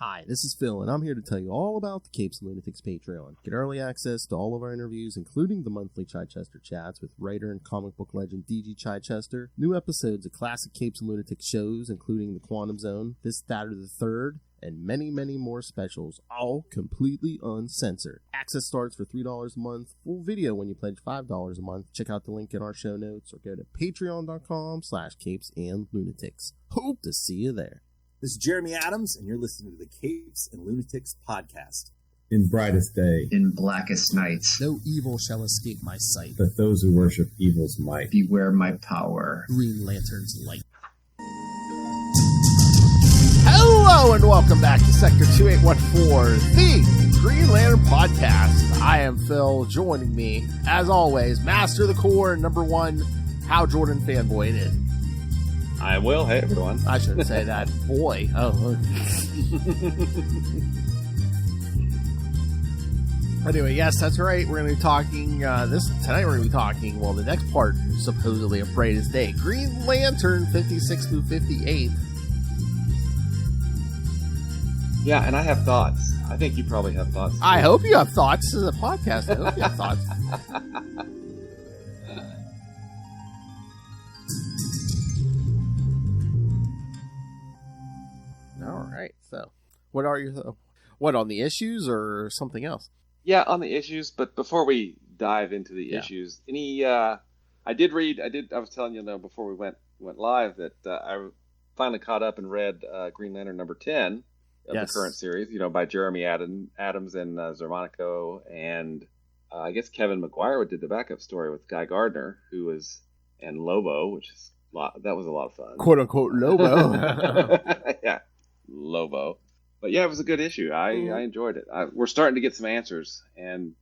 Hi, this is Phil, and I'm here to tell you all about the Capes and Lunatics Patreon. Get early access to all of our interviews, including the monthly Chichester chats with writer and comic book legend D.G. Chichester, new episodes of classic Capes and Lunatics shows, including The Quantum Zone, This, That, or the Third, and many, many more specials, all completely uncensored. Access starts for $3 a month, full video when you pledge $5 a month. Check out the link in our show notes or go to patreon.com/CapesandLunatics. Hope to see you there. This is Jeremy Adams, and you're listening to the Capes and Lunatics podcast. In brightest day, in blackest nights, No evil shall escape my sight. but those who worship evil's might. beware my power. Green Lantern's light. Hello and welcome back to Sector 2814, the Green Lantern podcast. I am Phil. Joining me, as always, Master of the Core, number one Hal Jordan fanboy it is. I will. Hey, everyone. I shouldn't say that. Boy. Oh. Anyway, yes, that's right. We're going to be talking, tonight we're going to be talking, well, the next part, supposedly of Brightest Day. Green Lantern 56 through 58. Yeah, and I have thoughts. I think you probably have thoughts. I hope you have thoughts. This is a podcast. I hope you have thoughts. All right. So, what are your what on the issues or something else? Yeah, on the issues, but before we dive into the issues, I was telling you before we went live that I finally caught up and read Green Lantern number 10 of the current series, by Jeremy Adams and Zermanico, and I guess Kevin McGuire did the backup story with Guy Gardner, and Lobo, which is that was a lot of fun. "Quote unquote" Lobo. Yeah, Lobo. But yeah, it was a good issue. I enjoyed it. We're starting to get some answers, and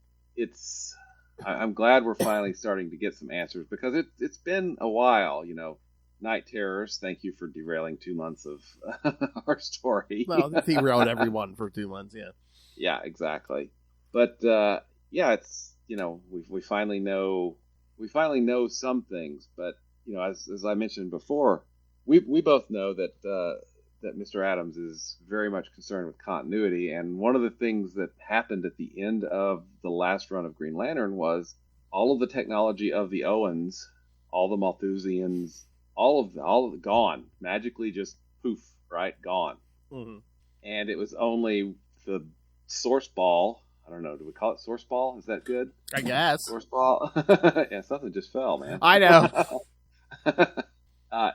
I'm glad we're finally starting to get some answers, because it's been a while. Night Terrors, thank you for derailing 2 months of our story. Well, they derailed everyone for 2 months. Yeah. Yeah, exactly. But it's we finally know some things. But as I mentioned before, we both know that Mr. Adams is very much concerned with continuity, and one of the things that happened at the end of the last run of Green Lantern was all of the technology of the Owens, all the Malthusians, all of it gone, magically just poof, right, gone. Mm-hmm. And it was only the Source Ball. I don't know, do we call it Source Ball? Is that good? I guess. Source Ball. Yeah, something just fell, man. I know.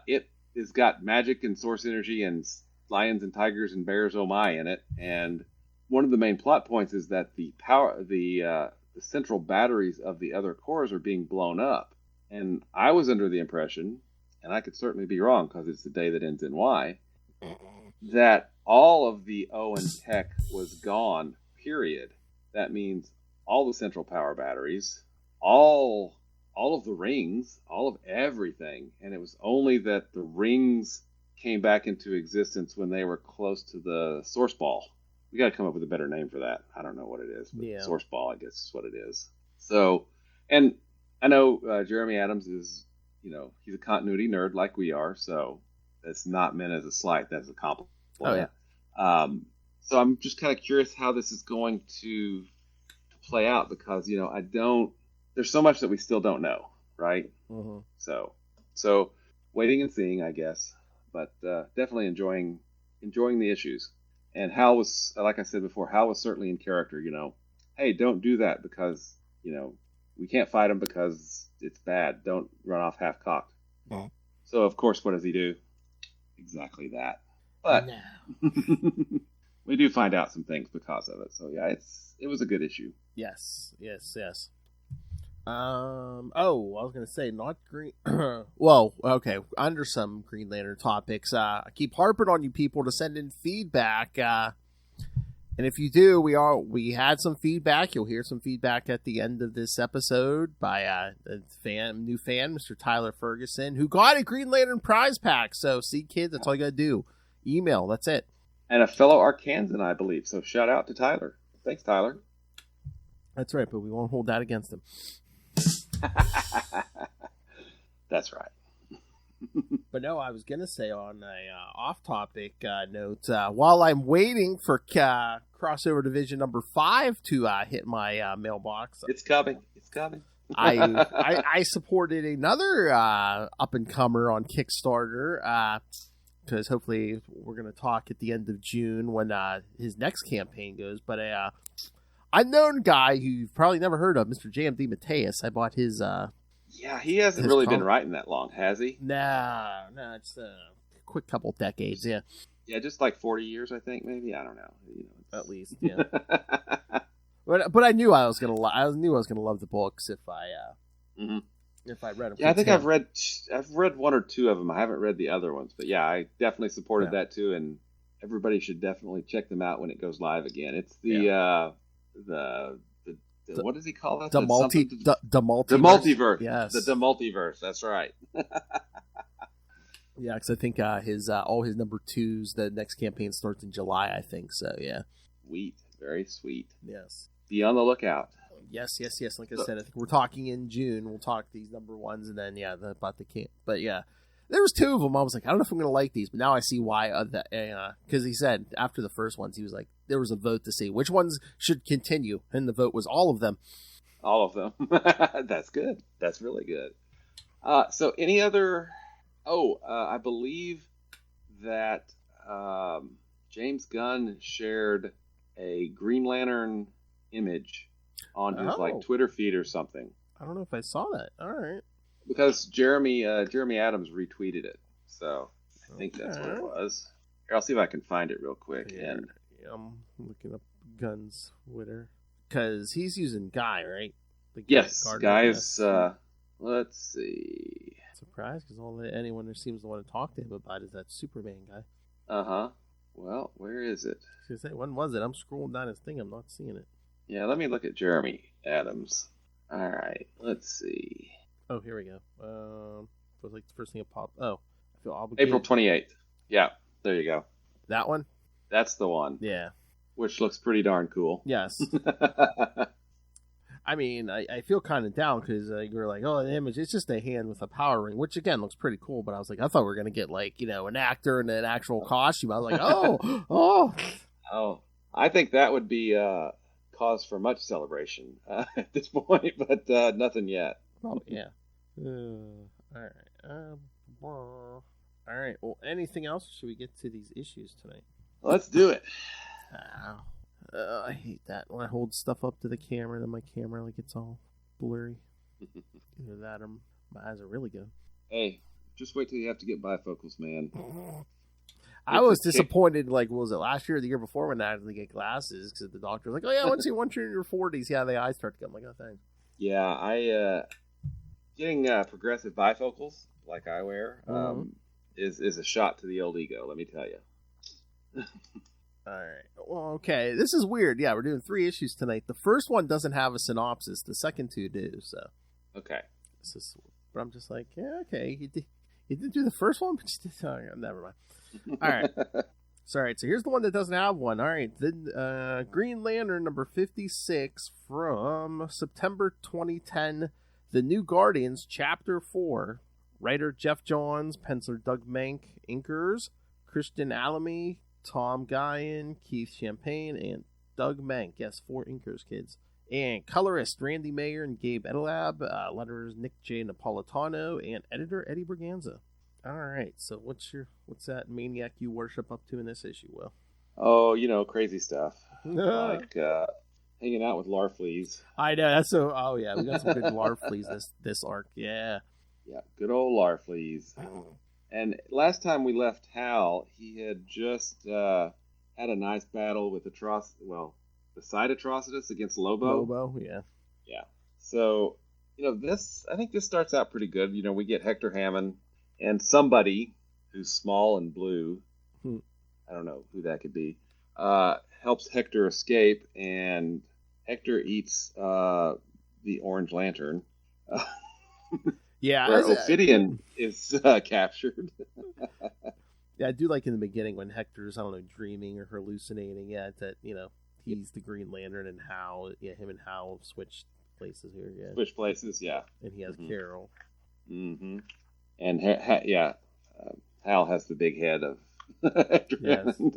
It has got magic and source energy and lions and tigers and bears oh my in it. And one of the main plot points is that the central batteries of the other cores are being blown up. And I was under the impression, and I could certainly be wrong because it's the day that ends in Y, that all of the Owen tech was gone, period. That means all the central power batteries, all of the rings, all of everything. And it was only that the rings came back into existence when they were close to the Source Ball. We got to come up with a better name for that. I don't know what it is, but Source Ball, I guess, is what it is. So, and I know Jeremy Adams is, he's a continuity nerd like we are, so that's not meant as a slight, that's a compliment. Oh, yeah. So I'm just kind of curious how this is going to play out, because, there's so much that we still don't know, right? Mm-hmm. So waiting and seeing, I guess, but definitely enjoying the issues. And Hal was, like I said before, Hal was certainly in character, hey, don't do that because, we can't fight him because it's bad. Don't run off half-cocked. Mm-hmm. So, of course, what does he do? Exactly that. But we do find out some things because of it. So, yeah, it was a good issue. Yes. I was going to say, not green. Well, okay. Under some Green Lantern topics, I keep harping on you people to send in feedback. And if you do, we had some feedback. You'll hear some feedback at the end of this episode by a new fan, Mr. Tyler Ferguson, who got a Green Lantern prize pack. So, see, kids, that's all you got to do. Email, that's it. And a fellow Arkansan, I believe. So, shout out to Tyler. Thanks, Tyler. That's right, but we won't hold that against him. That's right. But no, I was going to say on a off-topic note, while I'm waiting for crossover division number 5 to hit my mailbox, It's coming. It's coming. I supported another up-and-comer on Kickstarter, because hopefully we're going to talk at the end of June when his next campaign goes. But a unknown guy who you've probably never heard of, Mr. JMD Mateus, I bought his... Yeah, he hasn't really been writing that long, has he? No, it's a quick couple decades, yeah. Yeah, just like 40 years, I think, maybe. I don't know. At least, yeah. But I knew I was gonna. I knew I was gonna love the books if I if I read them. Yeah, I think I've read one or two of them. I haven't read the other ones, but yeah, I definitely supported that too, and everybody should definitely check them out when it goes live again. It's the what does he call it? The multiverse. The multiverse. Yes, the multiverse. That's right. Yeah, because I think his all his number 2s. The next campaign starts in July, I think. So yeah, sweet, very sweet. Yes, be on the lookout. Yes. Like I said, I think we're talking in June. We'll talk these number 1s, and then about the camp. But yeah, there was 2 of them. I was like, I don't know if I'm going to like these, but now I see why. Because he said after the first ones, he was like, there was a vote to see which ones should continue, and the vote was all of them. All of them. That's good. That's really good. So any other... I believe that James Gunn shared a Green Lantern image on his Twitter feed or something. I don't know if I saw that. All right. Because Jeremy Adams retweeted it. So I think that's what it was. Here, I'll see if I can find it real quick. Yeah, I'm looking up Gunn's Twitter. Because he's using Guy, right? Yes, Guy is... let's see... Surprised because anyone who seems to want to talk to him about is that Superman guy. Well, where is it? I was gonna say, when was it? I'm scrolling down his thing. I'm not seeing it. Yeah, let me look at Jeremy Adams. All right, let's see. Oh, here we go. It was like the first thing that popped. Oh, I feel obligated. April 28th. Yeah, there you go. That one? That's the one. Yeah. Which looks pretty darn cool. Yes. I mean, I feel kind of down because you're like, oh, the image, it's just a hand with a power ring, which again looks pretty cool. But I was like, I thought we were going to get like, an actor in an actual costume. I was like, oh. I think that would be cause for much celebration at this point, but nothing yet. Oh, yeah. All right. All right. Well, anything else? Or should we get to these issues tonight? Let's do it. I hate that when I hold stuff up to the camera and then my camera gets all blurry. Either that or my eyes are really good. Hey, just wait till you have to get bifocals, man. I was disappointed, what was it, last year or the year before when I had to get glasses because the doctor was like, oh yeah, once you're in your 40s, the eyes start to come. I'm like, oh, thanks. Yeah, getting progressive bifocals like I wear is a shot to the old ego, let me tell you. All right. Well, okay. This is weird. Yeah, we're doing 3 issues tonight. The first one doesn't have a synopsis. The second 2 do. So. Okay. But I'm just like, yeah, okay. You didn't do the first one, but you did. Oh, never mind. All right. So here's the one that doesn't have one. All right. The Green Lantern number 56 from September 2010. The New Guardians, Chapter 4. Writer Jeff Johns, penciler Doug Mank, inkers Christian Alamy, Tom Guyan, Keith Champagne, and Doug Mank. Yes, 4 inkers, kids. And colorist Randy Mayer and Gabe Edelab. Letters Nick J. Napolitano, and editor Eddie Berganza. All right, so what's that maniac you worship up to in this issue, Will? Oh, crazy stuff. Like hanging out with Larfleeze. I know, that's so... Oh, yeah, we got some good Larfleeze this arc, yeah. Yeah, good old Larfleeze. And last time we left Hal, he had just had a nice battle with the side Atrocitus against Lobo. Yeah. Yeah. So, I think this starts out pretty good. We get Hector Hammond and somebody who's small and blue. I don't know who that could be. Helps Hector escape, and Hector eats the Orange Lantern. Yeah, where Ophidian is captured. Yeah, I do like in the beginning when Hector's, dreaming or hallucinating. Yeah, that he's the Green Lantern, and him and Hal switched places here. Yeah, switch places. Yeah, and he has Carol. Mm-hmm. And Hal has the big head of Hector Hammond.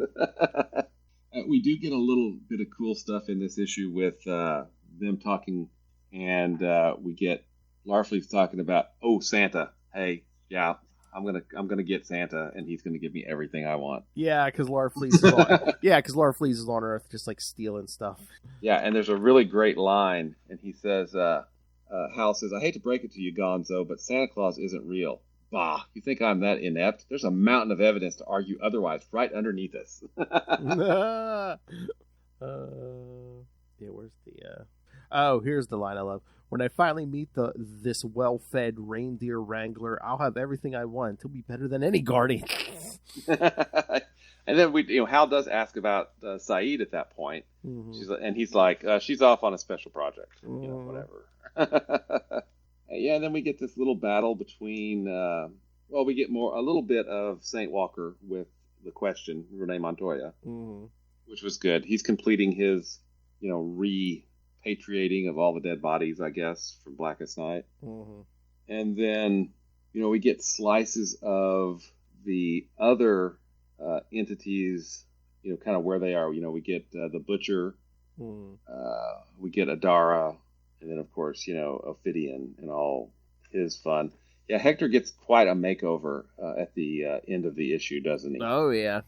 We do get a little bit of cool stuff in this issue with them talking, and we get Larfleeze talking about, Santa. Hey, yeah, I'm gonna get Santa, and he's gonna give me everything I want. Yeah, because Larfleeze is on Earth, just like stealing stuff. Yeah, and there's a really great line, and he says, Hal says, "I hate to break it to you, Gonzo, but Santa Claus isn't real." Bah, you think I'm that inept? There's a mountain of evidence to argue otherwise right underneath us. Where's the... here's the line I love. When I finally meet this well-fed reindeer wrangler, I'll have everything I want. He'll be better than any guardian. And then Hal does ask about Saeed at that point. Mm-hmm. And he's like, she's off on a special project. Whatever. And then we get this little battle between, we get a little bit of Saint Walker with the Question, Renee Montoya, which was good. He's completing his, repatriating of all the dead bodies, I guess, from Blackest Night. Mm-hmm. And then, we get slices of the other entities, kind of where they are. We get the Butcher, we get Adara, and then, of course, Ophidian and all his fun. Yeah, Hector gets quite a makeover at the end of the issue, doesn't he? Oh, yeah.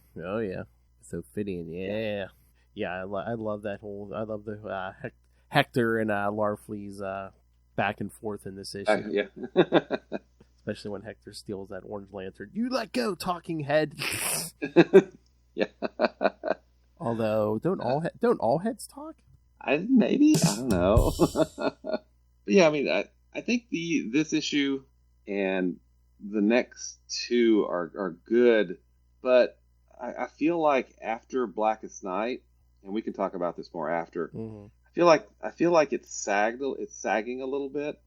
So Ophidian, yeah. Yeah, I love that whole... I love the Hector and Larfleeze back and forth in this issue. Yeah. Especially when Hector steals that orange lantern. You let go, talking head! Yeah. Although, don't all heads talk? Maybe, I don't know. But yeah, I think this issue and the next two are good, but I feel like after Blackest Night, and we can talk about this more after. Mm-hmm. I feel like it's sagging a little bit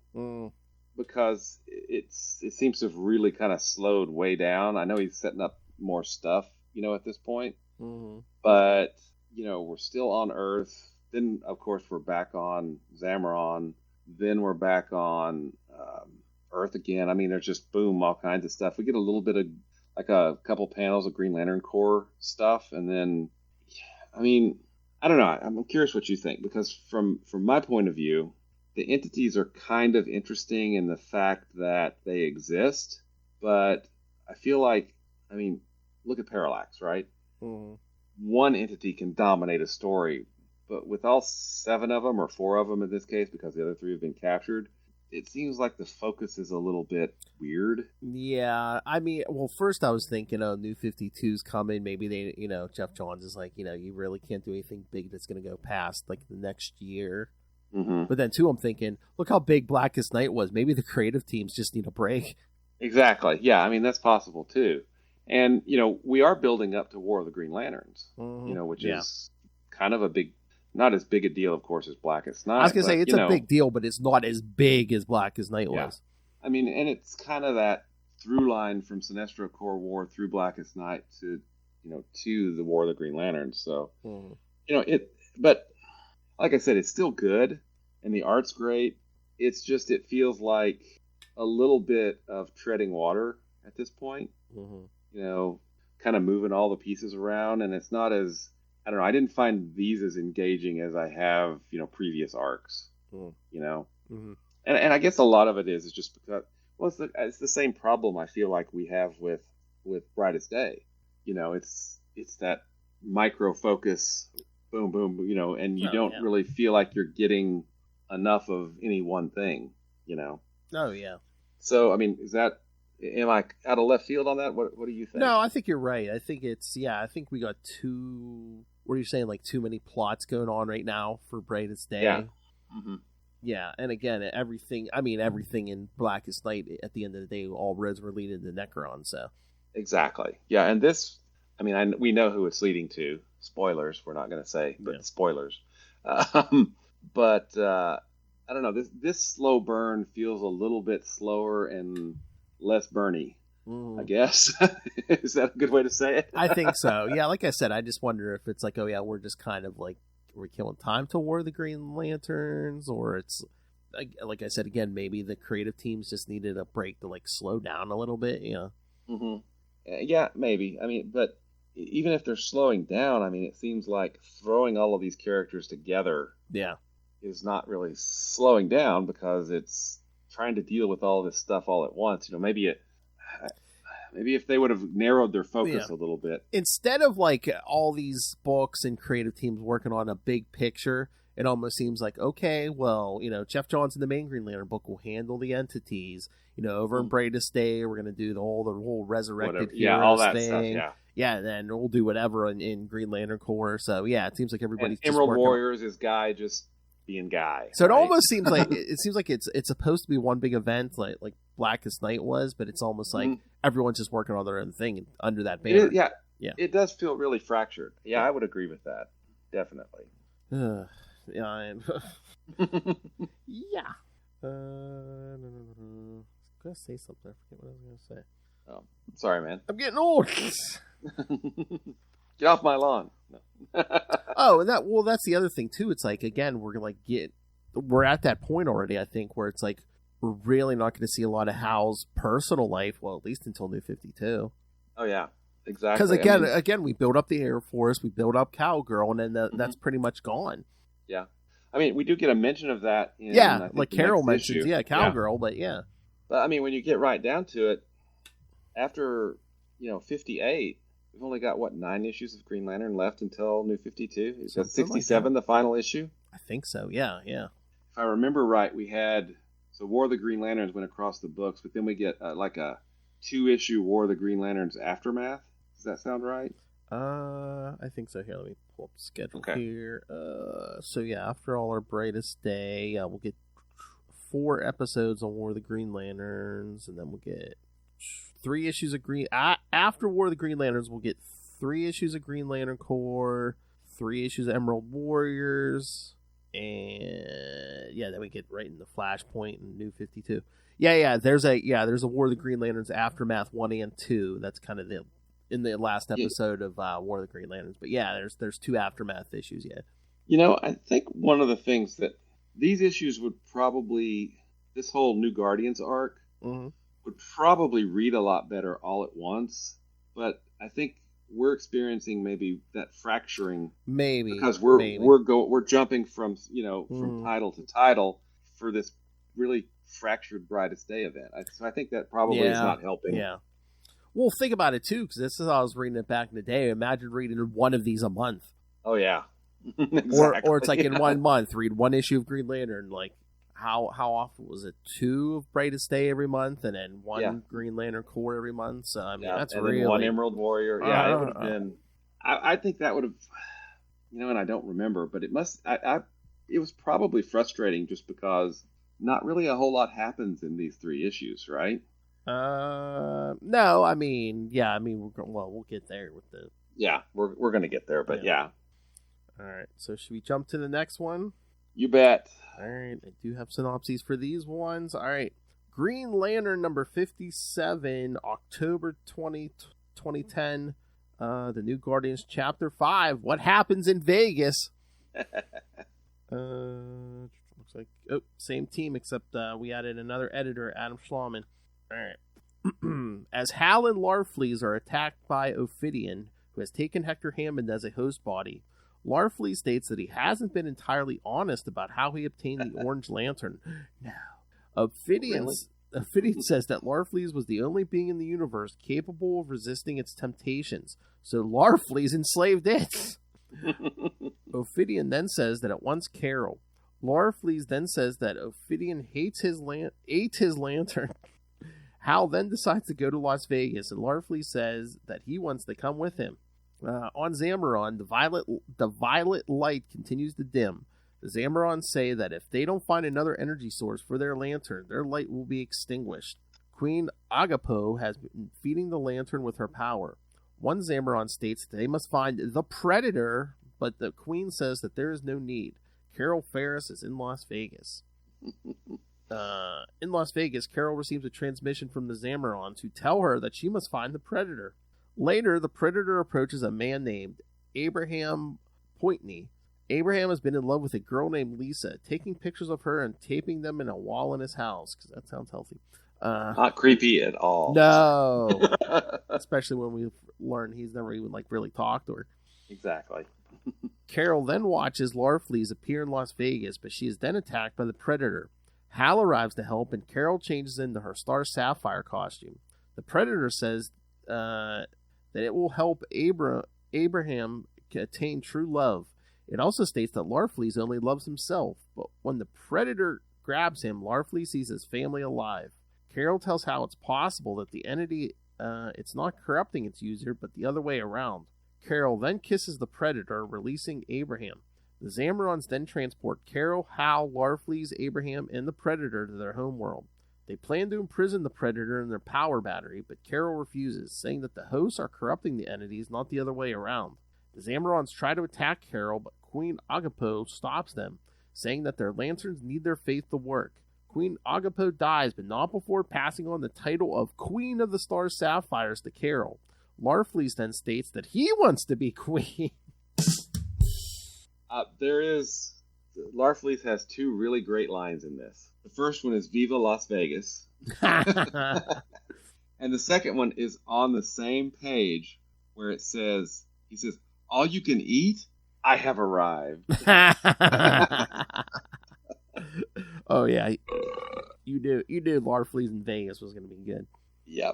because it seems to have really kind of slowed way down. I know he's setting up more stuff, at this point, but we're still on Earth. Then, of course, we're back on Zamaron. Then we're back on Earth again. There's just, all kinds of stuff. We get a little bit of, like a couple panels of Green Lantern Corps stuff. And then, I don't know. I'm curious what you think. Because from my point of view, the entities are kind of interesting in the fact that they exist. But I feel like, look at Parallax, right? Mm-hmm. One entity can dominate a story. But with all 7 of them, or 4 of them in this case, because the other 3 have been captured, it seems like the focus is a little bit weird. Yeah, first I was thinking, New 52's coming. Maybe they, Jeff Johns is like, you really can't do anything big that's going to go past, like, the next year. Mm-hmm. But then, too, I'm thinking, look how big Blackest Night was. Maybe the creative teams just need a break. Exactly. Yeah, that's possible, too. And, we are building up to War of the Green Lanterns, which is kind of a big... Not as big a deal, of course, as Blackest Night. I was going to say, it's a big deal, but it's not as big as Blackest Night was. And it's kind of that through line from Sinestro Corps War through Blackest Night to, to the War of the Green Lanterns. So, but like I said, it's still good, and the art's great. It's just, it feels like a little bit of treading water at this point. Mm-hmm. Kind of moving all the pieces around, and it's not as... I don't know. I didn't find these as engaging as I have, previous arcs. Mm-hmm. And I guess a lot of it is just because, it's the same problem I feel like we have with Brightest Day. It's that micro focus, boom, boom, and you don't really feel like you're getting enough of any one thing, Oh yeah. So am I out of left field on that? What do you think? No, I think you're right. I think I think we got too... What are you saying? Like too many plots going on right now for Brightest Day. Yeah. Mm-hmm. Yeah, and again, everything in Blackest Night at the end of the day, all roads were leading to Necron. So exactly. Yeah, and this, we know who it's leading to. Spoilers. We're not going to say, but spoilers. But I don't know. This slow burn feels a little bit slower and less burny. I guess. Is that a good way to say it? I think so. Yeah, like I said, I just wonder if it's like, we're just kind of like, we're killing time to War of the Green Lanterns, or it's like I said again, maybe the creative teams just needed a break to like slow down a little bit. Mm-hmm. Yeah, maybe. I mean, but even if they're slowing down, I mean, it seems like throwing all of these characters together is not really slowing down because it's trying to deal with all this stuff all at once. Maybe if they would have narrowed their focus a little bit. Instead of like all these books and creative teams working on a big picture, it almost seems like, okay, well, Jeff Johns in the main Green Lantern book will handle the entities. Over in Brightest Day, we're going to do the whole resurrected heroes all that thing. stuff, yeah, and then we'll do whatever in Green Lantern Corps. So yeah, it seems like everybody's and Emerald Warriors is Guy just being Guy. So it almost seems like it's supposed to be one big event, like Blackest Night was, but it's almost like everyone's just working on their own thing under that banner. It does feel really fractured. Yeah, I would agree with that. Definitely. Yeah, I'm yeah. I was gonna say something. I forget what I was gonna say. Oh, sorry, man. I'm getting old. Get off my lawn. No. Oh, and that's the other thing too. It's like, again, we're at that point already, I think, where it's like we're really not going to see a lot of Hal's personal life. Well, at least until New 52. Oh yeah, exactly. Because again, we build up the Air Force, we build up Cowgirl, and then that's pretty much gone. Yeah, I mean, we do get a mention of that. Like Carol mentions, Cowgirl, but yeah. But I mean, when you get right down to it, after 58, we've only got 9 issues of Green Lantern left until New 52. Is that 67 the final issue? I think so. Yeah. If I remember right, we had War of the Green Lanterns went across the books, but then we get like a 2-issue War of the Green Lanterns aftermath. Does that sound right? I think so. Here, let me pull up the schedule here. So yeah, after all our Brightest Day, we'll get 4 episodes on War of the Green Lanterns, and then we'll get 3 issues of Green. After War of the Green Lanterns, we'll get 3 issues of Green Lantern Corps, 3 issues of Emerald Warriors, and then we get right in the Flashpoint and New 52. There's a War of the Green Lanterns Aftermath 1 and 2. That's kind of in the last episode of War of the Green Lanterns. But yeah, there's 2 Aftermath issues. Yeah. I think one of the things that these issues would probably, this whole New Guardians arc would probably read a lot better all at once. But I think we're experiencing maybe that fracturing, because we're jumping from from title to title for this really fractured Brightest Day event. So I think that probably is not helping. Yeah. Well, think about it too, because this is how I was reading it back in the day. Imagine reading one of these a month. Oh yeah. Exactly. Or it's like in 1 month, read 1 issue of Green Lantern. Like how often was it? 2 of Brightest Day every month, and then 1 Green Lantern Corps every month. So I mean, that's and really then 1 Emerald Warrior. Yeah, it would have been. I think that would have. And I don't remember, but it must. It was probably frustrating just because not really a whole lot happens in these 3 issues, right? No, I mean, we'll get there with the. Yeah, we're gonna get there, but yeah. All right, so should we jump to the next one? You bet. All right, I do have synopses for these ones. All right, Green Lantern number 57, October 2010. The New Guardians, Chapter 5. What happens in Vegas? Looks like same team, except we added another editor, Adam Schlauman. All right. As Hal and Larfleeze are attacked by Ophidian, who has taken Hector Hammond as a host body, Larfleeze states that he hasn't been entirely honest about how he obtained the Orange Lantern. No. Ophidian says that Larfleeze was the only being in the universe capable of resisting its temptations, so Larfleeze enslaved it. Ophidian then says that it wants Carol. Larfleeze then says that Ophidian ate his lantern. Hal then decides to go to Las Vegas, and Larfleeze says that he wants to come with him. On Zamaron, the violet light continues to dim. The Zamarons say that if they don't find another energy source for their lantern, their light will be extinguished. Queen Agapo has been feeding the lantern with her power. One Zamaron states that they must find the Predator, but the Queen says that there is no need. Carol Ferris is in Las Vegas. In Las Vegas, Carol receives a transmission from the Zamarons who tell her that she must find the Predator. Later, the Predator approaches a man named Abraham Pointney. Abraham has been in love with a girl named Lisa, taking pictures of her and taping them in a wall in his house, because that sounds healthy. Not creepy at all. No. Especially when we learn he's never even really talked to her. Exactly. Carol then watches Larfleeze appear in Las Vegas, but she is then attacked by the Predator. Hal arrives to help, and Carol changes into her Star Sapphire costume. The Predator says that it will help Abraham attain true love. It also states that Larfleeze only loves himself, but when the Predator grabs him, Larfleeze sees his family alive. Carol tells Hal it's possible that the entity, it's not corrupting its user, but the other way around. Carol then kisses the Predator, releasing Abraham. The Zamarons then transport Carol, Hal, Larfleeze, Abraham, and the Predator to their homeworld. They plan to imprison the Predator in their power battery, but Carol refuses, saying that the hosts are corrupting the entities, not the other way around. The Zamarons try to attack Carol, but Queen Agapo stops them, saying that their lanterns need their faith to work. Queen Agapo dies, but not before passing on the title of Queen of the Star Sapphires to Carol. Larfleeze then states that he wants to be queen. Larfleeze has two really great lines in this. The first one is Viva Las Vegas. And the second one is on the same page where he says, all you can eat? I have arrived. Oh yeah. You knew Larfleeze in Vegas was going to be good. Yeah,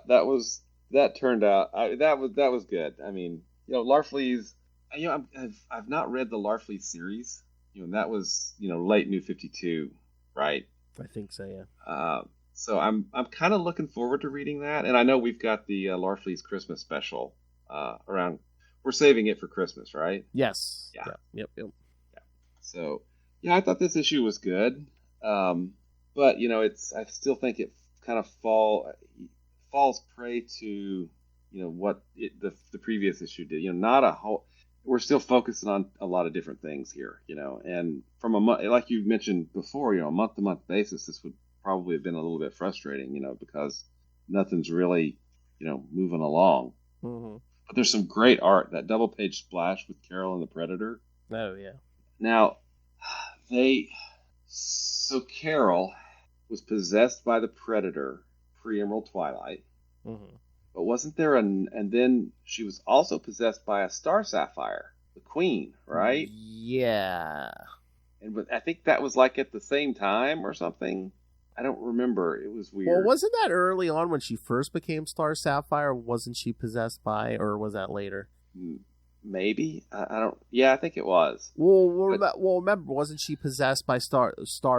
that turned out that was good. I mean, Larfleeze. I've not read the Larfleeze series. And that was late New 52, right? I think so, yeah. So I'm kind of looking forward to reading that, and I know we've got the Larfleeze Christmas special around. We're saving it for Christmas, right? Yes. Yeah. Yep. Yeah. So I thought this issue was good, but I still think it kind of falls prey to what the previous issue did. Not a whole. We're still focusing on a lot of different things here, and from a month, like you mentioned before, a month-to-month basis, this would probably have been a little bit frustrating, because nothing's really, moving along. Mm-hmm. But there's some great art. That double-page splash with Carol and the Predator. Oh, yeah. Now, so Carol was possessed by the Predator pre-Emerald Twilight. Mm-hmm. But wasn't there and then she was also possessed by a Star Sapphire, the Queen, right? Yeah. And I think that was at the same time or something. I don't remember. It was weird. Well, wasn't that early on when she first became Star Sapphire? Wasn't she possessed by, or was that later? Maybe. I don't. Yeah, I think it was. Well, remember, wasn't she possessed by Star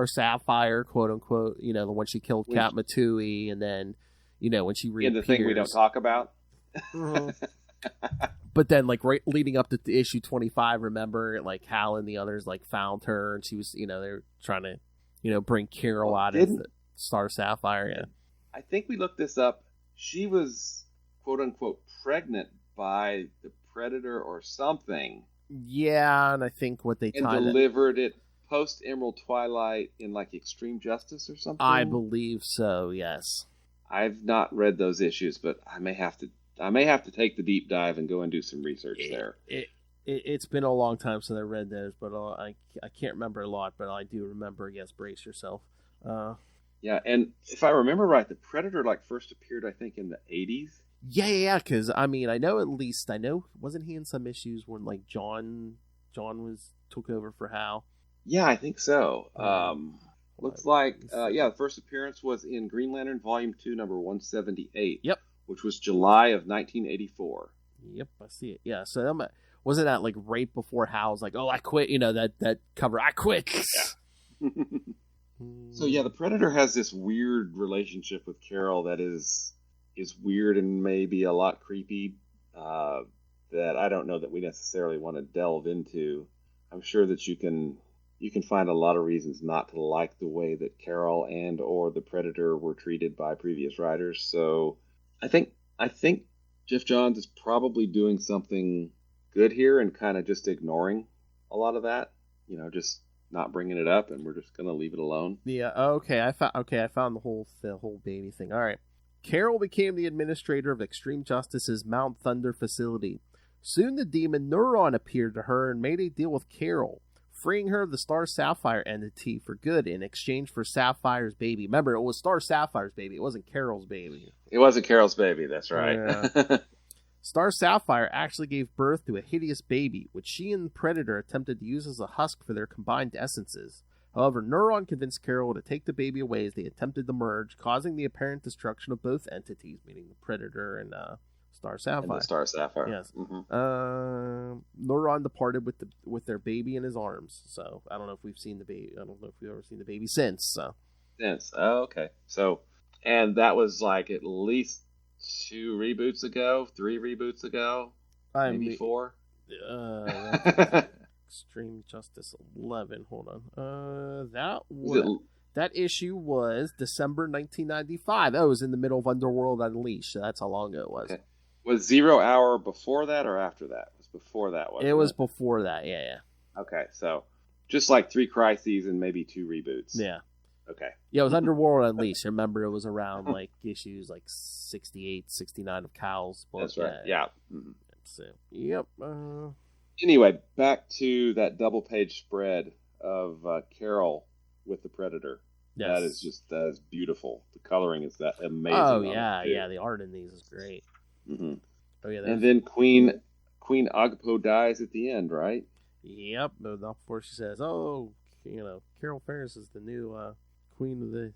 Sapphire, quote unquote? The one she killed Kat Matui, and then. When she reappears. In the thing we don't talk about. But then, right leading up to issue 25, remember, Hal and the others, found her, and she was, they were trying to, bring Carol out of the Star Sapphire. Yeah. I think we looked this up. She was, quote unquote, pregnant by the Predator or something. Yeah, and I think what they delivered it post Emerald Twilight in Extreme Justice or something. I believe so. Yes. I've not read those issues, but I may have to take the deep dive and go and do some research there. It's been a long time since I read those, but I can't remember a lot, but I do remember. Yes, brace yourself. Yeah, and if I remember right, the Predator first appeared, I think, in the 80s. Yeah, because I know wasn't he in some issues when John took over for Hal? Yeah, I think so. Looks like, the first appearance was in Green Lantern Volume 2, number 178. Yep. Which was July of 1984. Yep, I see it. Yeah, so wasn't that right before Hal's I quit, that cover, I quit. Yeah. So, the Predator has this weird relationship with Carol that is weird and maybe a lot creepy that I don't know that we necessarily want to delve into. I'm sure that you can find a lot of reasons not to like the way that Carol and or the Predator were treated by previous writers. So I think Jeff Johns is probably doing something good here and kind of just ignoring a lot of that, just not bringing it up, and we're just going to leave it alone. Yeah. Okay. I found the whole baby thing. All right. Carol became the administrator of Extreme Justice's Mount Thunder facility. Soon the demon Neuron appeared to her and made a deal with Carol. freeing her of the Star Sapphire entity for good in exchange for Sapphire's baby. Remember, it was Star Sapphire's baby. It wasn't Carol's baby. It wasn't Carol's baby, that's right. Yeah. Star Sapphire actually gave birth to a hideous baby, which she and the Predator attempted to use as a husk for their combined essences. However, Neuron convinced Carol to take the baby away as they attempted to merge, causing the apparent destruction of both entities, meaning the Predator and Star Sapphire. And the Star Sapphire. Yes. Mm-hmm. Neuron departed with their baby in his arms. So I don't know if we've seen the baby. I don't know if we've ever seen the baby since. So. Oh, okay. So, and that was like at least 3 reboots ago, maybe 4. Extreme Justice 11. Hold on. That issue was December 1995. Oh, it was in the middle of Underworld Unleashed. So that's how long ago it was. Okay. Was 0 Hour before that or after that? It was before that, wasn't it? It was before that, yeah. Okay, so just like 3 crises and maybe 2 reboots. Yeah. Okay. Yeah, it was Underworld Unleashed. Remember, it was around like issues like 68, 69 of Cal's book. That's right. Yeah. Mm-hmm. So, yep. Anyway, back to that double-page spread of Carol with the Predator. Yes. That is beautiful. The coloring is that amazing. Oh yeah. The art in these is great. Mm-hmm. Oh yeah. And then Queen Agpo dies at the end, right? Yep. Not before she says, "Oh, Carol Ferris is the new queen of the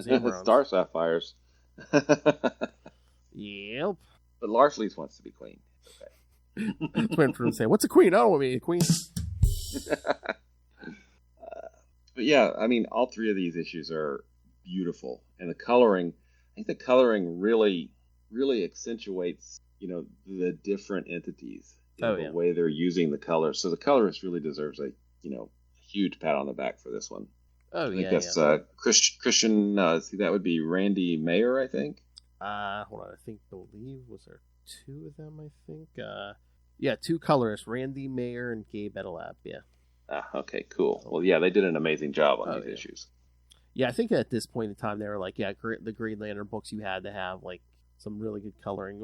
Zamarons." Star Sapphires. Yep. But Larfleeze wants to be queen. Okay. Went for him saying, "What's a queen? I don't want to be a queen." But yeah, I mean, all 3 of these issues are beautiful, and the coloring. I think the coloring really accentuates, the different entities. The way they're using the colors. So the colorist really deserves a huge pat on the back for this one. Oh, I think that's Christian. See, that would be Randy Mayer, I think. Hold on. Believe was there 2 of them? I think. 2 colorists: Randy Mayer and Gabe Edelab. Yeah. Okay, cool. Well, yeah, they did an amazing job on these issues. Yeah, I think at this point in time they were like, the Green Lantern books you had to have like some really good coloring.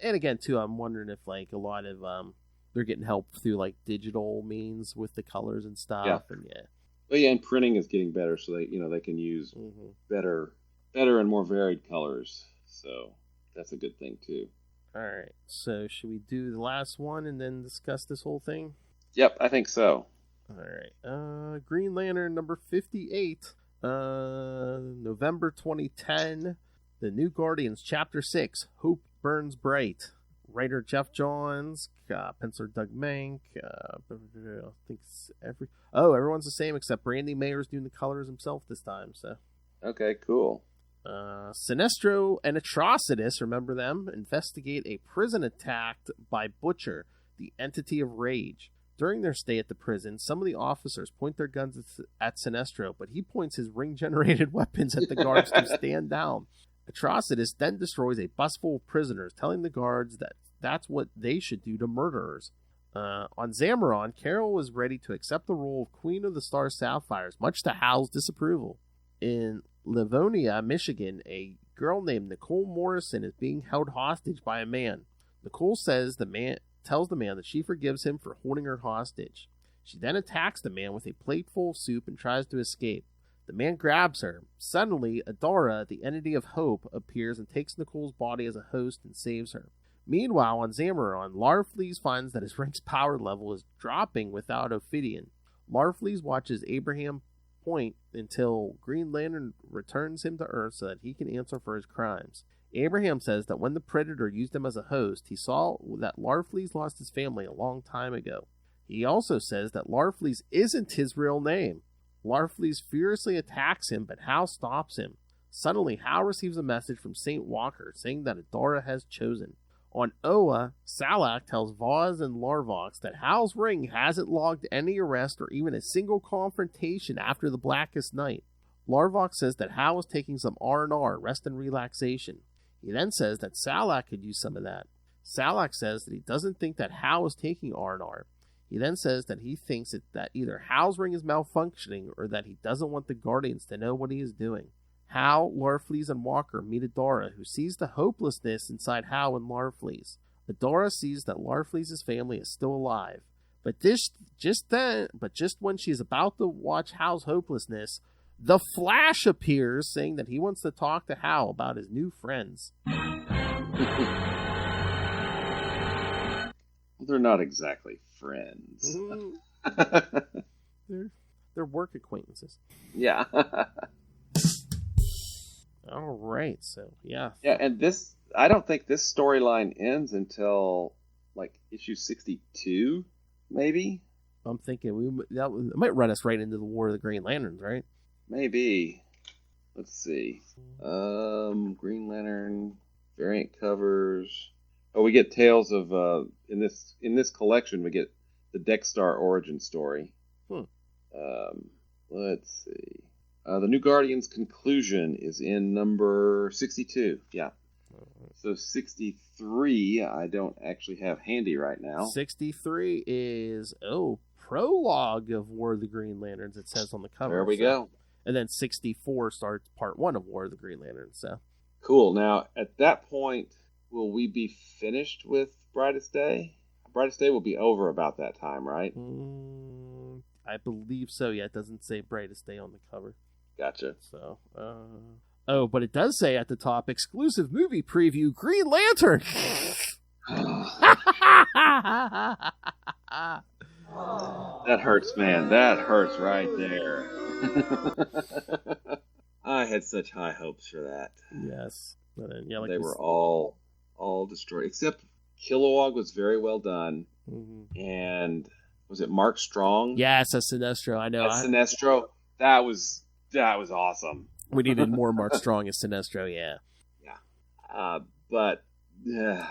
And again, too, I'm wondering if like a lot of they're getting help through like digital means with the colors and stuff. Yeah. And Well, yeah, and printing is getting better, so they can use better and more varied colors. So that's a good thing too. All right. So should we do the last one and then discuss this whole thing? Yep, I think so. All right. Green Lantern number 58, November 2010. The New Guardians, Chapter 6, Hope Burns Bright. Writer Jeff Johns, penciler Doug Mank. I think everyone's the same except Randy Mayer's doing the colors himself this time. So. Okay, cool. Sinestro and Atrocitus, remember them, investigate a prison attacked by Butcher, the entity of rage. During their stay at the prison, some of the officers point their guns at Sinestro, but he points his ring-generated weapons at the guards to stand down. Atrocitus then destroys a bus full of prisoners, telling the guards that that's what they should do to murderers. On Zamaron, Carol was ready to accept the role of Queen of the Star Sapphires, much to Hal's disapproval. In Livonia, Michigan, a girl named Nicole Morrison is being held hostage by a man. Nicole tells the man that she forgives him for holding her hostage. She then attacks the man with a plate full of soup and tries to escape. The man grabs her. Suddenly, Adara, the entity of hope, appears and takes Nicole's body as a host and saves her. Meanwhile, on Zamaron, Larfleeze finds that his rank's power level is dropping without Ophidian. Larfleeze watches Abraham Point until Green Lantern returns him to Earth so that he can answer for his crimes. Abraham says that when the Predator used him as a host, he saw that Larfleeze lost his family a long time ago. He also says that Larfleeze isn't his real name. Larfleeze furiously attacks him, but Hal stops him. Suddenly, Hal receives a message from St. Walker saying that Adara has chosen. On Oa, Salak tells Vaz and Larvox that Hal's ring hasn't logged any arrest or even a single confrontation after the Blackest Night. Larvox says that Hal is taking some R&R, rest and relaxation. He then says that Salak could use some of that. Salak says that he doesn't think that Hal is taking R&R. He then says that he thinks that either Hal's ring is malfunctioning or that he doesn't want the Guardians to know what he is doing. Hal, Larfleeze, and Walker meet Adara, who sees the hopelessness inside Hal and Larfleeze. Adara sees that Larfleeze's family is still alive. But just when she's about to watch Hal's hopelessness, the Flash appears, saying that he wants to talk to Hal about his new friends. They're not exactly friends. They're work acquaintances. Yeah. All right, so yeah. Yeah, and I don't think this storyline ends until like issue 62, maybe. I'm thinking it might run us right into the War of the Green Lanterns, right? Maybe. Let's see. Green Lantern variant covers. Oh, we get tales of in this collection we get the Dexter origin story. Let's see. The New Guardians conclusion is in number 62. Yeah. So 63 I don't actually have handy right now. 63 is prologue of War of the Green Lanterns, it says on the cover. There we go. And then 64 starts part 1 of War of the Green Lanterns. So cool. Now, at that point, will we be finished with Brightest Day? Brightest Day will be over about that time, right? I believe so. Yeah, it doesn't say Brightest Day on the cover. Gotcha. So, but it does say at the top, exclusive movie preview, Green Lantern. That hurts, man. That hurts right there. I had such high hopes for that. Yes. And then, yeah, they were all destroyed, except Kilowog was very well done. Mm-hmm. And was it Mark Strong? Yes, that's Sinestro. I know. Sinestro. That was awesome. We needed more Mark Strong as Sinestro. Yeah. Yeah. But yeah.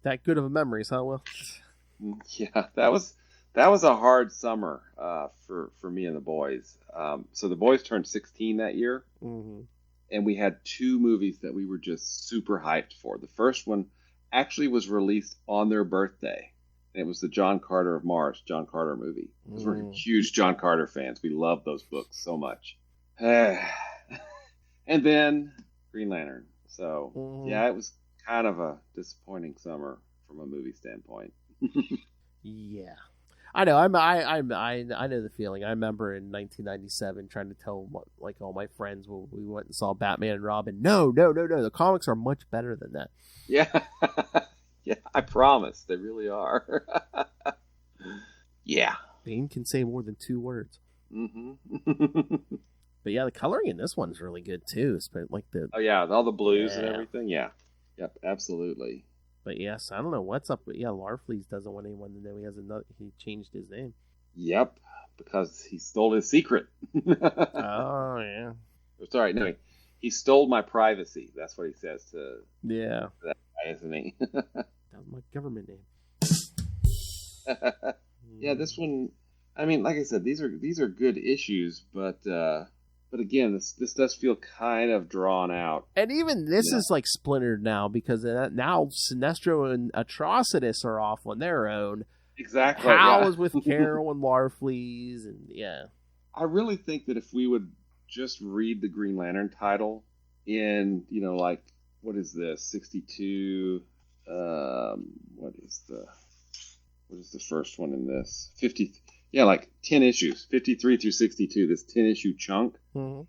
That good of a memories, huh, Will? Yeah, that was a hard summer for me and the boys. So the boys turned 16 that year, and we had 2 movies that we were just super hyped for. The first one actually was released on their birthday, and it was the John Carter of Mars, John Carter movie. Because we're huge John Carter fans. We love those books so much. And then Green Lantern. So yeah, it was kind of a disappointing summer from a movie standpoint. Yeah, I know. I know the feeling. I remember in 1997 trying to tell all my friends when we went and saw Batman and Robin. No. The comics are much better than that. Yeah, yeah. I promise, they really are. Yeah. Bane can say more than 2 words. Mm-hmm. But yeah, the coloring in this one's really good too. It's like all the blues and everything. Yeah. Yep. Absolutely. But yes, I don't know what's up. But yeah, Larfleeze doesn't want anyone to know he changed his name. Yep, because he stole his secret. Oh yeah. Sorry, no, he stole my privacy. That's what he says to that guy, isn't he? That was my government name. Yeah, this one. I mean, like I said, these are good issues, but again, this does feel kind of drawn out. And even this is like splintered now because now Sinestro and Atrocitus are off on their own. Exactly. Hal is with Carol and Larfleeze, and yeah. I really think that if we would just read the Green Lantern title in, like, what is this? 62. What is the first one in this? 50. Yeah, like 10 issues, 53 through 62, this 10-issue chunk. Mm-hmm.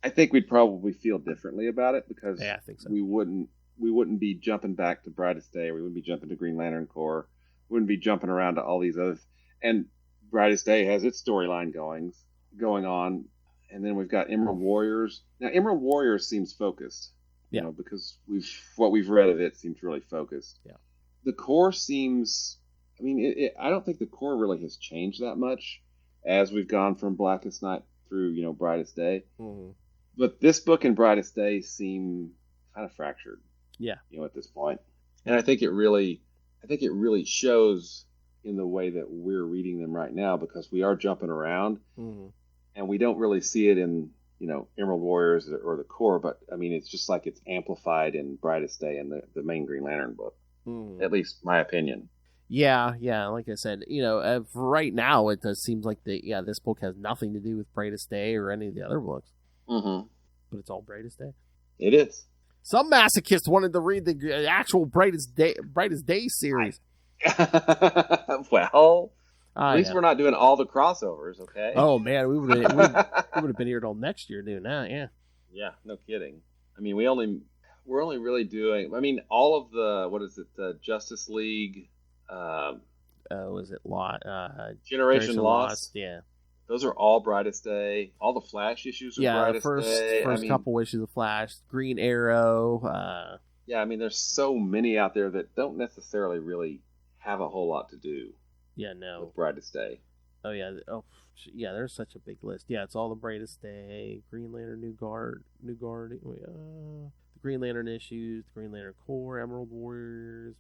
I think we'd probably feel differently about it because I think so. we wouldn't be jumping back to Brightest Day. We wouldn't be jumping to Green Lantern Corps. We wouldn't be jumping around to all these others. And Brightest Day has its storyline going on. And then we've got Emerald Warriors. Now, Emerald Warriors seems focused. Yeah. Because what we've read of it seems really focused. Yeah. The Corps seems... I mean, I don't think the Corps really has changed that much as we've gone from Blackest Night through, Brightest Day. Mm-hmm. But this book and Brightest Day seem kind of fractured. Yeah. At this point. And I think it really shows in the way that we're reading them right now because we are jumping around and we don't really see it in, Emerald Warriors or the Corps. But, I mean, it's just like it's amplified in Brightest Day and the main Green Lantern book. At least my opinion. Yeah, like I said, right now it does seem like this book has nothing to do with Brightest Day or any of the other books. Mm-hmm. But it's all Brightest Day. It is. Some masochist wanted to read the actual Brightest Day series. Well, at least we're not doing all the crossovers, okay? Oh man, we would have been here till next year doing that. Yeah. Yeah, no kidding. I mean, we're only really doing. I mean, all of the Justice League. Was it Generation Lost? Yeah. Those are all Brightest Day. All the Flash issues are Brightest Day. First couple issues of Flash, Green Arrow. Yeah, I mean, there's so many out there that don't necessarily really have a whole lot to do. Yeah, no. With Brightest Day. Oh yeah. Yeah. There's such a big list. Yeah, it's all the Brightest Day, Green Lantern, New Guard, the Green Lantern issues, the Green Lantern Corps, Emerald Warriors.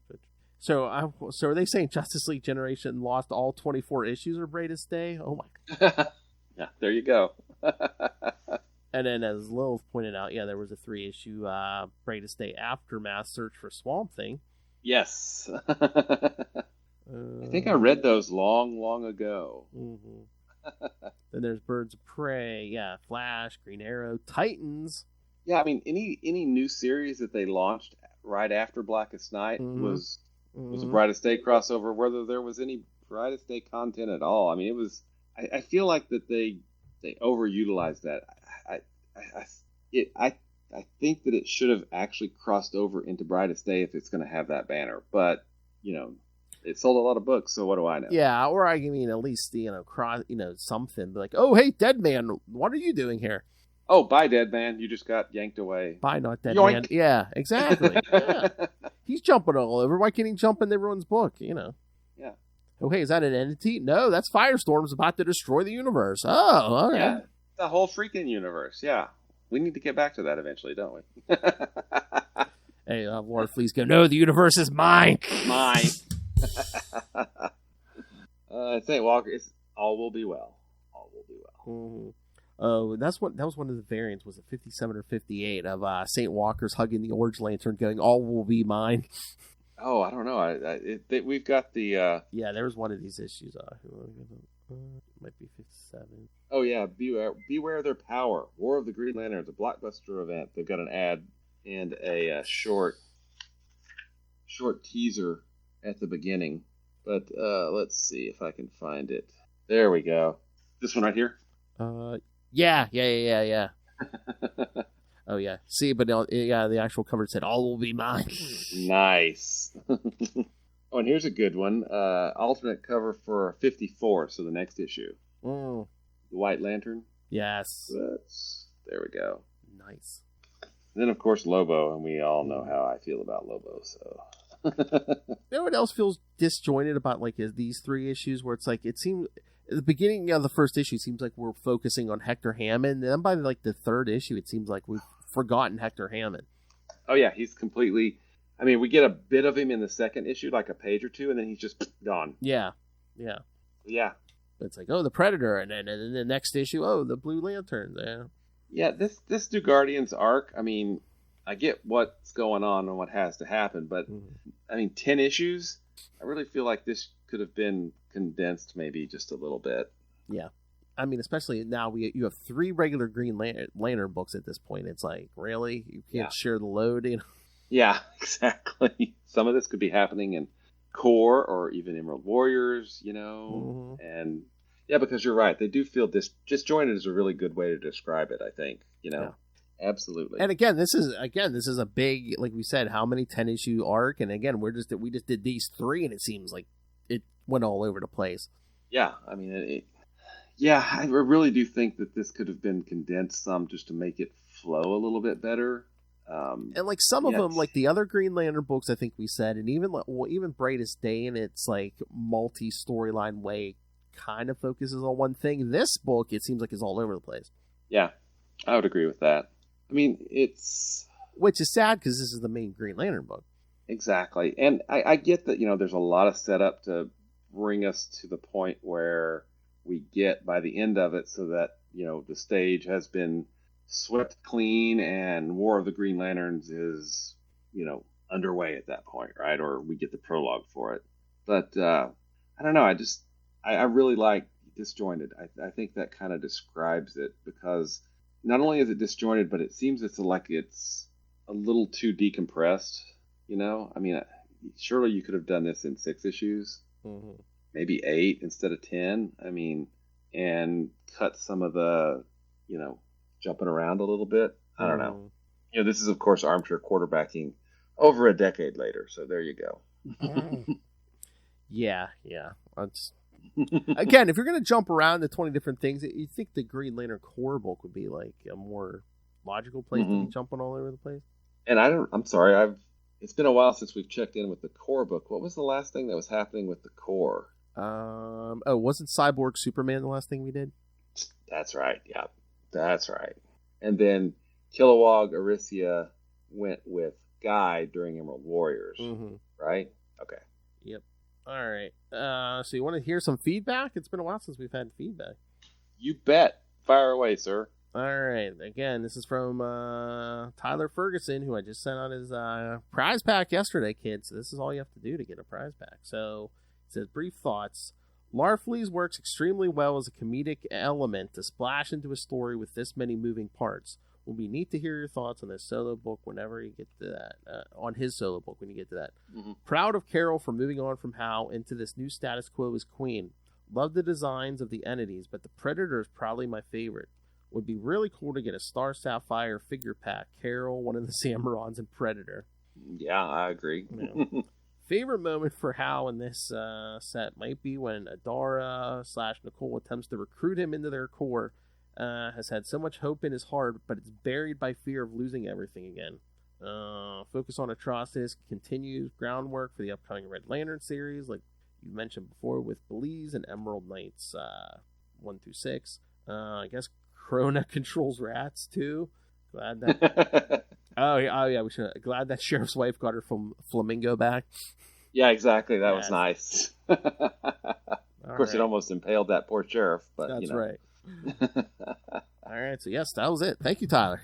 So are they saying Justice League Generation Lost all 24 issues are Brightest Day? Oh my! Yeah, there you go. And then, as Lilith pointed out, yeah, there was a 3-issue Brightest Day Aftermath Search for Swamp Thing. Yes. I think I read those long ago. Mm-hmm. Then there's Birds of Prey, yeah, Flash, Green Arrow, Titans. Yeah, I mean, any new series that they launched right after Blackest Night was a Brightest Day crossover, whether there was any Brightest Day content at all. I mean, it was. I feel like that they overutilized that. I think that it should have actually crossed over into Brightest Day if it's going to have that banner, but it sold a lot of books, so what do I know? Yeah, or I mean, at least something like, oh hey, Dead Man, what are you doing here? Oh, bye, Dead Man, you just got yanked away. Bye, not Dead Yoink. Man. Yeah, exactly. Yeah. He's jumping all over. Why can't he jump in everyone's book? Yeah. Oh hey, is that an entity? No, that's Firestorm's about to destroy the universe. Oh, okay. Yeah, the whole freaking universe. Yeah, we need to get back to that eventually, don't we? Hey, Larfleeze go, no, the universe is mine. Mine. St. Walker, all will be well. All will be well. Mm-hmm. Oh, that was one of the variants. Was it 57 or 58 of St. Walker's hugging the Orange Lantern, going, "All will be mine." Oh, I don't know. We've got the. Yeah, there was one of these issues. Might be 57. Oh yeah, beware their power. War of the Green Lanterns, a blockbuster event. They've got an ad and a short teaser at the beginning. But let's see if I can find it. There we go. This one right here? Yeah. Oh, yeah. See, but the actual cover said, all will be mine. Nice. Oh, and here's a good one. Alternate cover for 54, so the next issue. Mm. The White Lantern. Yes. There we go. Nice. And then, of course, Lobo, and we all know how I feel about Lobo, so... You know what else feels disjointed about these 3 issues where it's like it seems at the beginning of the first issue seems like we're focusing on Hector Hammond, and then by the 3rd issue it seems like we've forgotten Hector Hammond. Oh yeah, he's completely. I mean, we get a bit of him in the 2nd issue, like a page or 2, and then he's just gone. Yeah. It's like, oh, the Predator, and then the next issue, oh, the Blue Lantern. Yeah, this New Guardians arc. I mean, I get what's going on and what has to happen, but I mean, 10 issues. I really feel like this could have been condensed, maybe just a little bit. Yeah, I mean, especially now you have 3 regular Green Lantern books at this point. It's like, really, you can't share the load, Yeah, exactly. Some of this could be happening in Core or even Emerald Warriors, and yeah, because you're right, they do feel disjointed is a really good way to describe it. I think, Yeah. Absolutely. And again, this is a big, like we said, how many 10-issue arc, and again, we just did these 3, and it seems like it went all over the place. Yeah, I mean, I really do think that this could have been condensed some just to make it flow a little bit better. And some of them, like the other Green Lantern books, I think we said, and even Brightest Day in its multi-storyline way, kind of focuses on one thing. This book, it seems like, is all over the place. Yeah, I would agree with that. I mean, which is sad because this is the main Green Lantern book. Exactly. And I get that, there's a lot of setup to bring us to the point where we get by the end of it so that, the stage has been swept clean and War of the Green Lanterns is, underway at that point, right? Or we get the prologue for it. But I don't know. I really like disjointed. I think that kind of describes it because not only is it disjointed, but it seems it's a little too decompressed. I mean, surely you could have done this in 6 issues, maybe 8 instead of 10. I mean, and cut some of the, jumping around a little bit. I don't know. This is, of course, armchair quarterbacking over a decade later. So there you go. Yeah. Again, if you're going to jump around to 20 different things, you think the Green Lantern core book would be like a more logical place to be jumping all over the place? And I'm sorry, it's been a while since we've checked in with the core book. What was the last thing that was happening with the core? Wasn't Cyborg Superman the last thing we did? That's right. Yeah, that's right. And then Kilowog Aricia went with Guy during Emerald Warriors, right? Okay. Yep. All right. So you want to hear some feedback? It's been a while since we've had feedback. You bet. Fire away, sir. All right. Again, this is from Tyler Ferguson, who I just sent out his prize pack yesterday, kids. So this is all you have to do to get a prize pack. So it says, brief thoughts. Larfleeze works extremely well as a comedic element to splash into a story with this many moving parts. Will be neat to hear your thoughts on this solo book whenever you get to that. On his solo book when you get to that. Proud of Carol for moving on from Hal into this new status quo as Queen. Love the designs of the entities, but the Predator is probably my favorite. Would be really cool to get a Star Sapphire figure pack. Carol, one of the Zamarons, and Predator. Yeah, I agree. Favorite moment for Hal in this set might be when Adara / Nicole attempts to recruit him into their corps. Has had so much hope in his heart, but it's buried by fear of losing everything again. Focus on Atrocitus continues groundwork for the upcoming Red Lantern series, like you mentioned before, with Belize and Emerald Knights 1 through 6. I guess Krona controls rats too. Glad that. oh yeah, we should. Glad that Sheriff's wife got her from Flamingo back. Yeah, exactly. That was nice. Of course, it almost impaled that poor sheriff, but that's right. All right, so yes, that was it. Thank you, Tyler.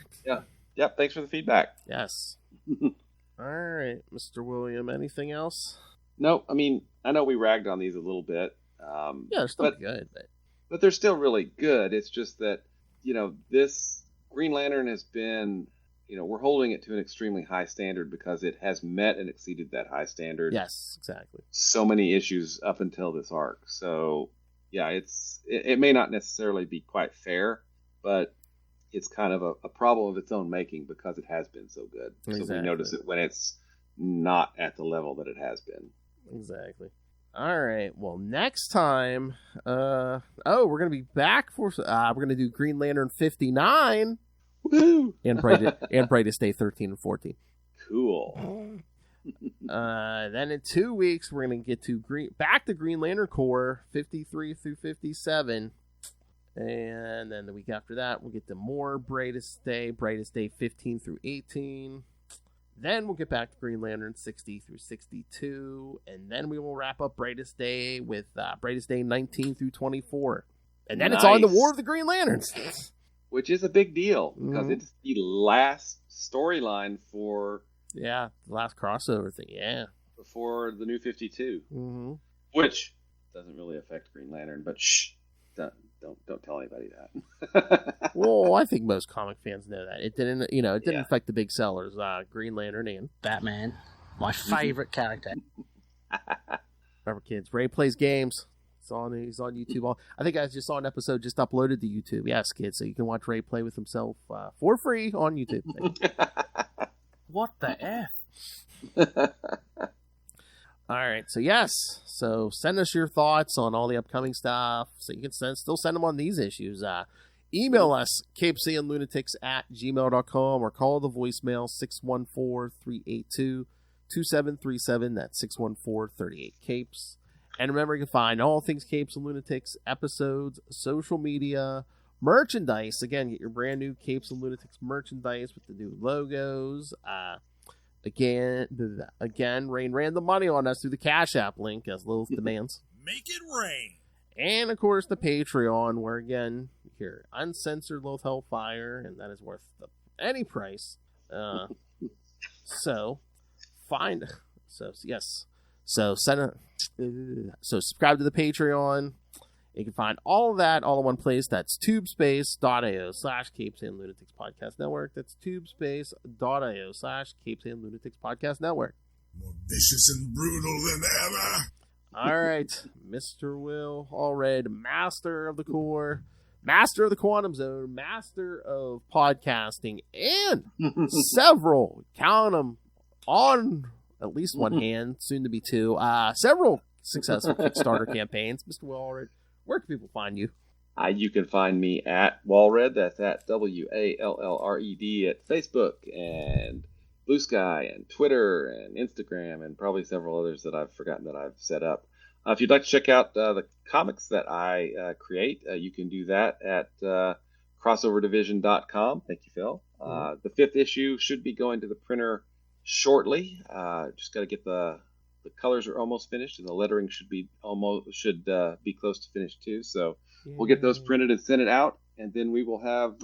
Yep. Thanks for the feedback. Yes. All right, Mr. William. Anything else? No, I mean, I know we ragged on these a little bit. Yeah, they're still good, but they're still really good. It's just that this Green Lantern has been, we're holding it to an extremely high standard because it has met and exceeded that high standard. Yes, exactly. So many issues up until this arc. So yeah, it may not necessarily be quite fair, but it's kind of a problem of its own making because it has been so good. Exactly. So we notice it when it's not at the level that it has been. Exactly. All right. Well, next time, we're gonna be back for. We're gonna do Green Lantern 59. Woo! and Brightest Day 13 and 14. Cool. Then in 2 weeks, we're going to get to back to Green Lantern Corps 53 through 57. And then the week after that, we'll get to more Brightest Day 15 through 18. Then we'll get back to Green Lantern 60 through 62. And then we will wrap up Brightest Day with Brightest Day 19 through 24. And then it's on the War of the Green Lanterns. Which is a big deal because it's the last storyline for... Yeah, the last crossover thing, yeah. Before the New 52. Mm-hmm. Which doesn't really affect Green Lantern, but shh, don't tell anybody that. Well, I think most comic fans know that. It didn't, affect the big sellers, Green Lantern and Batman, my favorite character. Remember, kids, Ray plays games. He's on YouTube. I think I just saw an episode just uploaded to YouTube. Yes, kids, so you can watch Ray play with himself for free on YouTube. What the F? All right, so yes. So send us your thoughts on all the upcoming stuff. So you can still send them on these issues. Email us, CapesandLunatics@gmail.com, or call the voicemail 614-382-2737. That's 614-38-CAPES. And remember, you can find all things Capes and Lunatics, episodes, social media, merchandise. Again, get your brand new Capes and Lunatics merchandise with the new logos. Again, Rain ran the money on us through the Cash App link as Lilith demands. Make it rain. And, of course, the Patreon, where, again, you hear uncensored Lilith Hellfire, and that is worth any price. So subscribe to the Patreon. You can find all of that all in one place. That's tubespace.io/CapesandLunatics Podcast Network. That's tubespace.io/CapesandLunatics Podcast Network. More vicious and brutal than ever. All right, Mr. Will Allred, master of the core, master of the quantum zone, master of podcasting, and several, count them on at least one hand, soon to be two, several successful Kickstarter campaigns. Mr. Will Allred, where can people find you? You can find me at Wallred, that's at WALLRED at Facebook and Blue Sky and Twitter and Instagram and probably several others that I've forgotten that I've set up. If you'd like to check out the comics that I create, you can do that at crossoverdivsion.com. Thank you, Phil. The 5th issue should be going to the printer shortly. Just got to get the colors are almost finished, and the lettering should be close to finished too. So we'll get those printed and send it out, and then we will have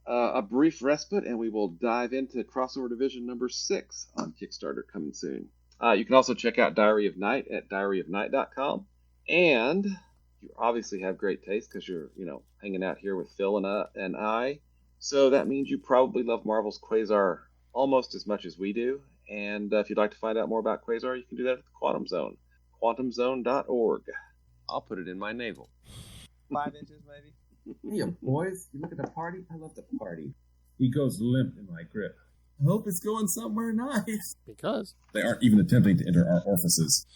a brief respite, and we will dive into Crossover Division number 6 on Kickstarter coming soon. You can also check out Diary of Night at diaryofnight.com, and you obviously have great taste because you're hanging out here with Phil and I. So that means you probably love Marvel's Quasar almost as much as we do. And if you'd like to find out more about Quasar, you can do that at the Quantum Zone, quantumzone.org. I'll put it in my navel. 5 inches, maybe. Yeah, boys, you look at the party. I love the party. He goes limp in my grip. I hope it's going somewhere nice. Because they aren't even attempting to enter our orifices.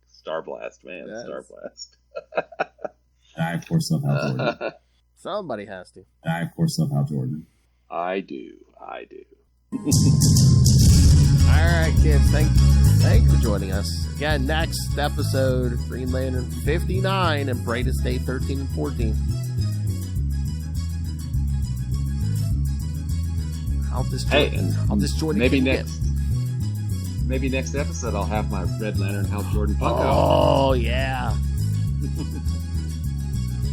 Star Blast, man. Yes. Star Blast. I, of course, love Hal Jordan. somebody has to. I, of course, love Hal Jordan. I do. All right, kids. Thanks for joining us. Again, next episode, Green Lantern 59 and Brightest Day 13 and 14. I'll disjoin maybe next episode I'll have my Red Lantern Hal Jordan Funko. Oh yeah.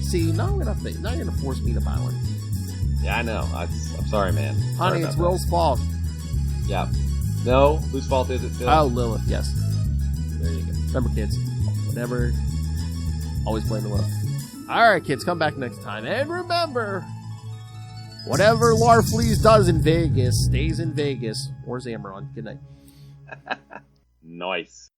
See, now you're gonna force me to buy one. Yeah, I know. I'm sorry, man. Honey, it's Will's fault. Yeah. No, whose fault is it, Phil? Oh, Lilith. Yes. There you go. Remember, kids. Whatever. Always blame the Lilith. All right, kids. Come back next time, and remember. Whatever Larfleeze does in Vegas stays in Vegas. Or Zamaron. Good night. Nice.